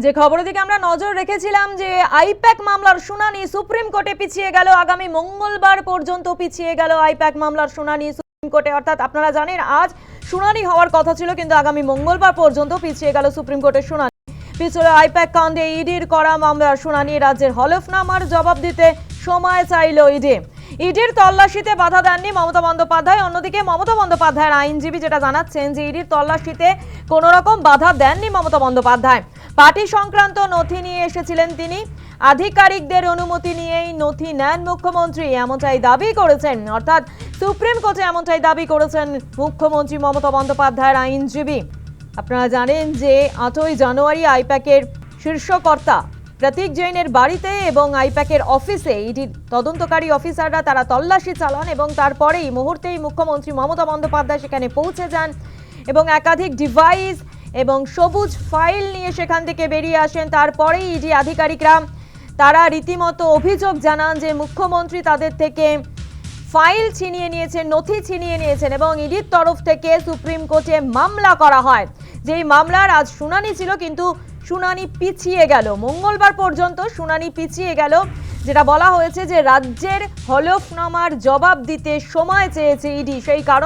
যে খবরের দিকে আমরা নজর রেখেছিলাম যে আইপ্যাক মামলার শুনানি সুপ্রিম কোর্টে পিছিয়ে গেল, আগামী মঙ্গলবার পর্যন্ত পিছিয়ে গেল আইপ্যাক মামলার শুনানি সুপ্রিম কোর্টে। অর্থাৎ আপনারা জানেন আজ শুনানি হওয়ার কথা ছিল, কিন্তু আগামী মঙ্গলবার পর্যন্ত পিছিয়ে গেল সুপ্রিম কোর্টের শুনানি। পিছলে আইপ্যাক কাণ্ডে ইডির করা মামলার শুনানি, রাজ্যের হলফনামার জবাব দিতে সময় চাইল ইডি। ইডির তল্লাশিতে বাধা দেননি মমতা বন্দ্যোপাধ্যায়। অন্যদিকে মমতা বন্দ্যোপাধ্যায়ের আইনজীবী যেটা জানাচ্ছেন যে ইডির তল্লাশিতে কোনো রকম বাধা দেননি মমতা বন্দ্যোপাধ্যায়। পার্টি সংক্রান্ত নথি নিয়ে এসেছিলেন তিনি, আধিকারিকদের অনুমতি নিয়েই নথি নেন মুখ্যমন্ত্রী, এমনটাই দাবি করেছেন। অর্থাৎ সুপ্রিম কোর্টে এমনটাই দাবি করেছেন মুখ্যমন্ত্রী মমতা বন্দ্যোপাধ্যায়ের আইনজীবী। আপনারা জানেন যে 8ই জানুয়ারি আইপ্যাকের শীর্ষকর্তা প্রতীক জৈনের বাড়িতে এবং আইপ্যাকের অফিসে ইডির তদন্তকারী অফিসাররা তারা তল্লাশি চালান এবং তারপরেই মুহূর্তেই মুখ্যমন্ত্রী মমতা বন্দ্যোপাধ্যায় সেখানে পৌঁছে যান এবং একাধিক ডিভাইস এবং সবুজ ফাইল নিয়ে সেখান থেকে বেরিয়ে আসেন। তারপরেই ইডি আধিকারিকরা তারা রীতিমতো অভিযোগ জানান যে মুখ্যমন্ত্রী তাদের থেকে ফাইল ছিনিয়ে নিয়েছেন, নথি ছিনিয়ে নিয়েছেন এবং ইডির তরফ থেকে সুপ্রিম কোর্টে মামলা করা হয়। যেই মামলার আজ শুনানি ছিল, কিন্তু শুনানি পিছিয়ে গেল, মঙ্গলবার পর্যন্ত শুনানি পিছিয়ে গেল। যেটা বলা হয়েছে যে রাজ্যের হলফনামার জবাব দিতে সময় চেয়েছে ইডি, সেই কারণে